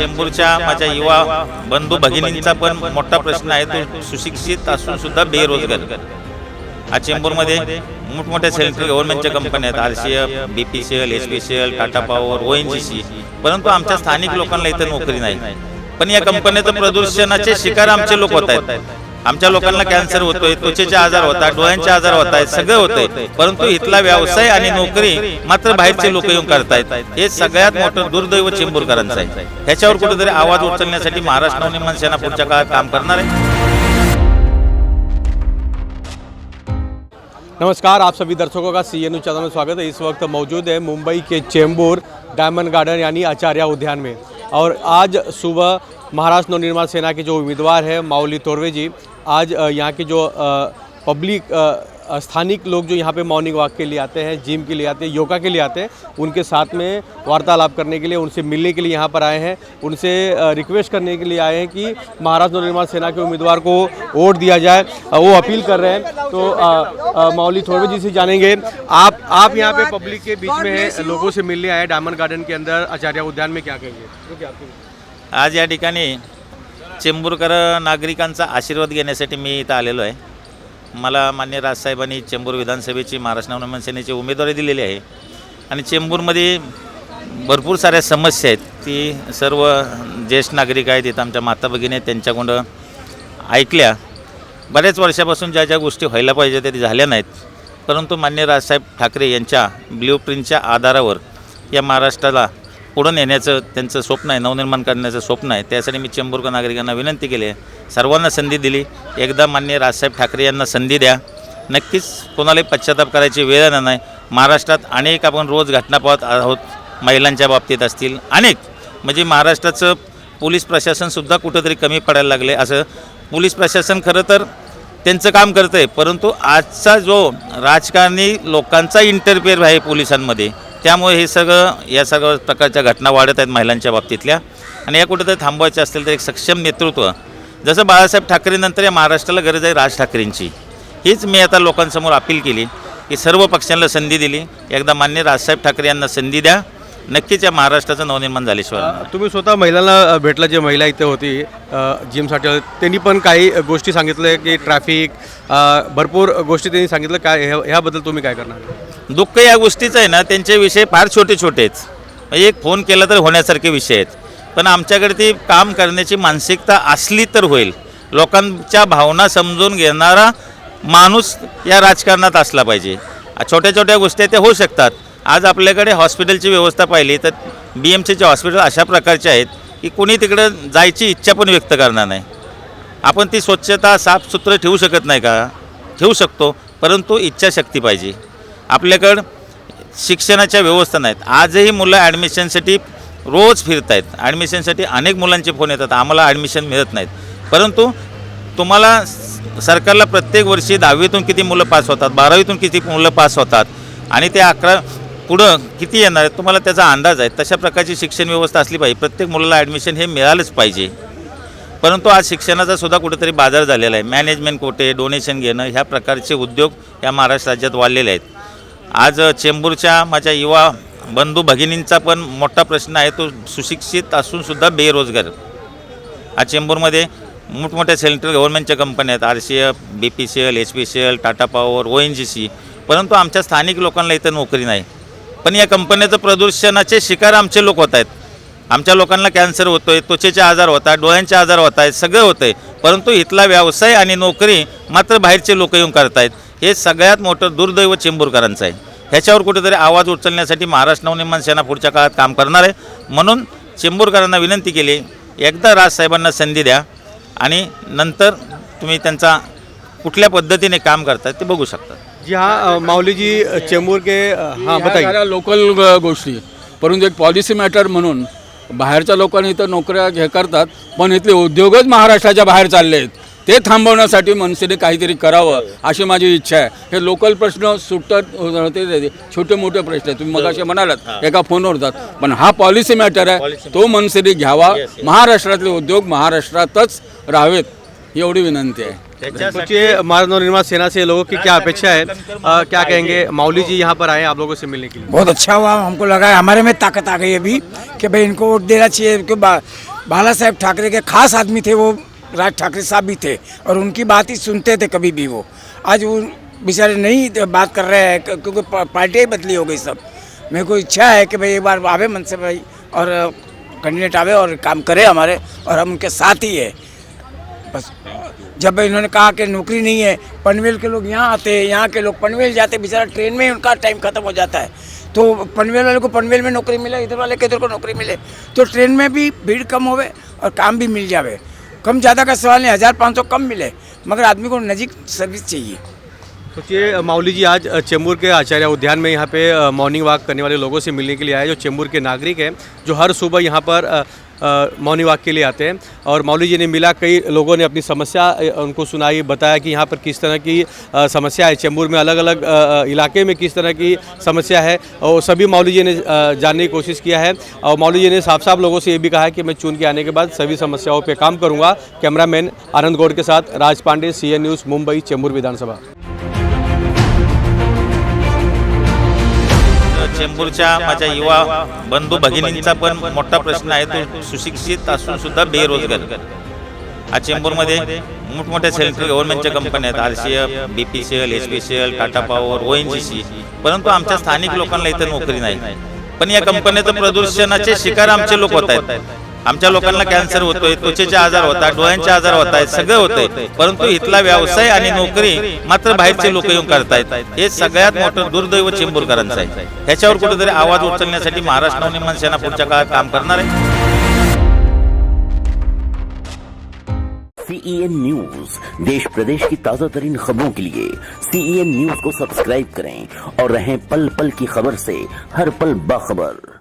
चेंबूरच्या माझ्या युवा बंधू भगिनींचा पण मोठा प्रश्न आहे, तो सुशिक्षित असून सुद्धा बेरोजगार। आज चेंबूरमध्ये मोठमोठ्या सेंट्रल गव्हर्नमेंटच्या कंपन्या आहेत, RCF, BPCL, HPCL, Tata power, ONGC, परंतु आमच्या स्थानिक लोकांना इथं नोकरी नाही। पण या कंपन्याचं प्रदूषणाचे शिकार आमचे लोक होत आहेत। आमच्या लोकांना कॅन्सर होतोय, त्वचेचे आजार होतात, डोळ्यांचे आजार होत आहेत, सगळं होतंय, परंतु इथला व्यवसाय आणि नोकरी मात्र बाहेरचे लोक येऊन करतायत। हे सगळ्यात मोठं दुर्दैव चेंबूरकरांचं आहे। ह्याच्यावर कुठेतरी आवाज उचलण्यासाठी महाराष्ट्र नवनिर्माण सेना पुढच्या काळात काम करणार आहे। नमस्कार, आप सभी दर्शकों का CNU चैनल में स्वागत है। इस वक्त मौजूद है मुंबई के चेंबूर डायमंड गार्डन यानी आचार्य उद्यान में, और आज सुबह महाराष्ट्र नवनिर्माण सेना के जो उम्मीदवार है माऊली तोरवे जी, आज यहाँ के जो पब्लिक स्थानिक लोग जो यहाँ पे मॉर्निंग वॉक के लिए आते हैं, जिम के लिए आते हैं, योगा के लिए आते हैं, उनके साथ में वार्तालाप करने के लिए, उनसे मिलने के लिए यहाँ पर आए हैं। उनसे रिक्वेस्ट करने के लिए आए हैं कि महाराष्ट्र नवनिर्माण सेना के उम्मीदवार को वोट दिया जाए, वो अपील कर रहे हैं। तो माऊली तोरवे जी से जानेंगे, आप यहाँ पे पब्लिक के बीच में हैं, लोगों से मिलने आए डायमंड गार्डन के अंदर आचार्य उद्यान में, क्या कहेंगे? आज या ठिकाणी चेंबूरकर नागरिकांचा आशीर्वाद घेण्यासाठी मी इथं आलेलो आहे। मला मान्य राजसाहेबांनी चेंबूर विधानसभेची महाराष्ट्र नवनिर्माण सेनेची उमेदवारी दिलेली आहे आणि चेंबूरमध्ये भरपूर साऱ्या समस्या आहेत, ती सर्व ज्येष्ठ नागरिक आहेत, इथं आमच्या माता भगिनी आहेत, त्यांच्याकडून ऐकल्या। बऱ्याच वर्षापासून ज्या ज्या गोष्टी व्हायला पाहिजे त्या झाल्या नाहीत, परंतु मान्य राजसाहेब ठाकरे यांच्या ब्ल्यूप्रिंटच्या आधारावर या महाराष्ट्राला पुढं नेण्याचं त्यांचं स्वप्न आहे, नवनिर्माण करण्याचं स्वप्न आहे। त्यासाठी मी चेंबूरकर नागरिकांना विनंती केली आहे, सर्वांना संधी दिली, एकदा माननीय राजसाहेब ठाकरे यांना संधी द्या। नक्कीच कोणालाही पश्चाताप करायची वेळ येणार नाही। महाराष्ट्रात अनेक आपण रोज घटना पाहत आहोत, महिलांच्या बाबतीत असतील अनेक, म्हणजे महाराष्ट्राचं पोलीस प्रशासनसुद्धा कुठंतरी कमी पडायला लागले। असं पोलीस प्रशासन खरं तर त्यांचं काम करतं आहे, परंतु आजचा जो राजकारणी लोकांचा इंटरफेअर आहे पोलिसांमध्ये, त्यामुळे हे या सगळ्या प्रकारच्या घटना वाढत आहेत महिलांच्या बाबतीतल्या, आणि या कुठेतरी थांबवायचे असतील तर एक सक्षम नेतृत्व, जसं बाळासाहेब ठाकरेनंतर या महाराष्ट्राला गरज आहे राज ठाकरेंची, हीच मी आता लोकांसमोर अपील केली की सर्व पक्षांना संधी दिली, एकदा मान्य राजसाहेब ठाकरे यांना संधी द्या, नक्कीच या महाराष्ट्राचं नवनिर्माण झाल्याशिवाय। तुम्ही स्वतः महिलांना भेटला, जे महिला इथे होती जिमसाठी, त्यांनी पण काही गोष्टी सांगितल्या की ट्रॅफिक, भरपूर गोष्टी त्यांनी सांगितलं, काय ह्याबद्दल तुम्ही काय करणार? दुःख या गोष्टीचं आहे ना, त्यांचे विषय फार छोटे छोटे आहेत, एक फोन केला तर होण्यासारखे विषय आहेत, पण आमच्याकडे ती काम करण्याची मानसिकता असली तर होईल, लोकांच्या भावना समजून घेणारा माणूस या राजकारणात असला पाहिजे। छोट्या छोट्या गोष्टी त्या होऊ शकतात। आज आपल्याकडे हॉस्पिटलची व्यवस्था पाहिली तर BMCचे हॉस्पिटल अशा प्रकारचे आहेत की कोणी तिकडं जायची इच्छा पण व्यक्त करणार नाही। आपण ती स्वच्छता साफसुथरं ठेवू शकत नाही का? ठेवू शकतो, परंतु इच्छाशक्ती पाहिजे। आपल्याकडं शिक्षणाच्या व्यवस्था नाहीत, आजही मुलं ॲडमिशनसाठी रोज फिरत आहेत, ॲडमिशनसाठी अनेक मुलांचे फोन येतात, आम्हाला ॲडमिशन मिळत नाहीत, परंतु तुम्हाला सरकारला प्रत्येक वर्षी 10वीतून किती मुलं पास होतात, 12वीतून किती मुलं पास होतात, आणि ते 11 पुढं किती येणार आहेत तुम्हाला त्याचा अंदाज आहे। तशा प्रकारची शिक्षण व्यवस्था असली पाहिजे, प्रत्येक मुलाला ॲडमिशन हे मिळालंच पाहिजे, परंतु आज शिक्षणाचा सुद्धा कुठेतरी बाजार झालेला आहे। मॅनेजमेंट कोटे, डोनेशन घेणं, ह्या प्रकारचे उद्योग या महाराष्ट्र राज्यात वाढलेले आहेत। आज चेंबूरच्या माझ्या युवा बंधू भगिनींचा पण मोठा प्रश्न आहे, तो सुशिक्षित असून सुद्धा बेरोजगार। आज चेंबूरमध्ये मोठमोठ्या सेंट्रल गव्हर्नमेंटच्या कंपन्या आहेत, RCF, BPCL, HPCL, Tata power, ONGC, परंतु आमच्या स्थानिक लोकांना इथं नोकरी नाही। पण या कंपन्याचं प्रदूषणाचे शिकार आमचे लोक होत आहेत। आमच्या लोकांना कॅन्सर होतोय, त्वचेचे आजार होतात, डोळ्यांचे आजार होत आहेत, सगळं होतं आहे, परंतु इथला व्यवसाय आणि नोकरी मात्र बाहेरचे लोक येऊन करतायत। हे सगळ्यात मोठं दुर्दैव चेंबूरकरांचं आहे। ह्याच्यावर कुठेतरी आवाज उचलण्यासाठी महाराष्ट्र नवनिर्माण सेना पुढच्या काळात काम करणार आहे। म्हणून चेंबूरकरांना विनंती केली, एकदा राजसाहेबांना संधी द्या आणि नंतर तुम्ही त्यांचा कुठल्या पद्धतीने काम करतात ते बघू शकता। जी हाँ, माऊली जी, चेंबूर के, हाँ बताइए। लोकल गोष्टी, परंतु एक पॉलिसी मॅटर म्हणून बाहेरच्या लोकांनी इथं नोकऱ्या हे करतात, पण इथले उद्योगच महाराष्ट्राच्या बाहेर चालले आहेत, ते थांबवण्यासाठी मनसेने काहीतरी करावं अशी माझी इच्छा आहे। हे लोकल प्रश्न सुटतात होते, छोटे मोठे प्रश्न आहेत, तुम्ही मगाशी म्हणालात एका फोनवर होतात, पण हा पॉलिसी मॅटर आहे, तो मनसेने घ्यावा, महाराष्ट्रातले उद्योग महाराष्ट्रातच राहावेत, एवढी विनंती आहे। महाराष्ट्र नवनिर्माण सेना से लोगों की क्या अपेक्षा है, क्या कहेंगे? माऊली जी यहाँ पर आए आप लोगों से मिलने के लिए। बहुत अच्छा हुआ, हमको लगा है हमारे में ताकत आ गई अभी कि भाई इनको वोट देना चाहिए, बाला साहेब ठाकरे के खास आदमी थे वो, राज ठाकरे साहब भी थे और उनकी बात ही सुनते थे कभी भी वो। आज वो बेचारे नहीं बात कर रहे हैं क्योंकि पार्टियाँ बदली हो गई सब। मेरे को इच्छा है कि भाई एक बार आवे मनसे भाई और कैंडिडेट आवे और काम करे हमारे, और हम उनके साथ ही है बस। जब इन्होंने कहा कि नौकरी नहीं है, पनवेल के लोग यहाँ आते हैं, यहाँ के लोग पनवेल जाते, बेचारा ट्रेन में ही उनका टाइम खत्म हो जाता है। तो पनवेल वाले को पनवेल में नौकरी मिले, इधर वाले के इधर को नौकरी मिले, तो ट्रेन में भी भीड़ कम होवे और काम भी मिल जावे। कम ज़्यादा का सवाल नहीं, 1500 कम मिले, मगर आदमी को नज़दीक सर्विस चाहिए। सोचिए माऊली जी आज चेंबूर के आचार्य उद्यान में यहाँ पे मॉर्निंग वॉक करने वाले लोगों से मिलने के लिए आए, जो चेंबूर के नागरिक हैं, जो हर सुबह यहाँ पर मॉर्निंग वॉक के लिए आते हैं। और माऊली जी ने मिला, कई लोगों ने अपनी समस्या उनको सुनाई, बताया कि यहाँ पर किस तरह की समस्या है, चेंबूर में अलग अलग इलाके में किस तरह की समस्या है, और सभी माऊली जी ने जानने की कोशिश किया है। और माऊली जी ने साफ साफ लोगों से ये भी कहा है कि मैं चुन के आने के बाद सभी समस्याओं पर काम करूँगा। कैमरामैन आनंद गौड़ के साथ राज पांडे, CN न्यूज़, मुंबई, चेंबूर विधानसभा। चेंबूरच्या माझ्या युवा बंधू भगिनींचा पण मोठा प्रश्न आहे, तो सुशिक्षित असून सुद्धा बेरोजगार। आज चेंबूरमध्ये मोठमोठ्या सेंट्रल गव्हर्नमेंटच्या कंपन्या आहेत, RCF, BPCL, HPCL, Tata power, ONGC, परंतु आमच्या स्थानिक लोकांना इथे नोकरी नाही। पण या कंपन्याचं प्रदूषणाचे शिकार आमचे लोक होत आहेत। आमच्या लोकांना कॅन्सर होतोय, त्वचेचे आजार होत आहेत, डोळ्यांचे आजार होत आहेत, सगळं होतंय, परंतु इथला व्यवसाय आणि नोकरी मात्र बाहेरचे लोक येऊन करतायत। हे सगळ्यात मोठं दुर्दैव चेंबूरकरांचं आहे। ह्याच्यावर कुठेतरी आवाज उचलण्यासाठी महाराष्ट्र नवनिर्माण सेना पुढच्या काळात काम करणार आहे। CEN न्यूज, देश प्रदेश की ताजा तरीन खबरों के लिए CEN न्यूज को सब्सक्राइब करें और रहें पल पल की खबर से हर पल बाखबर।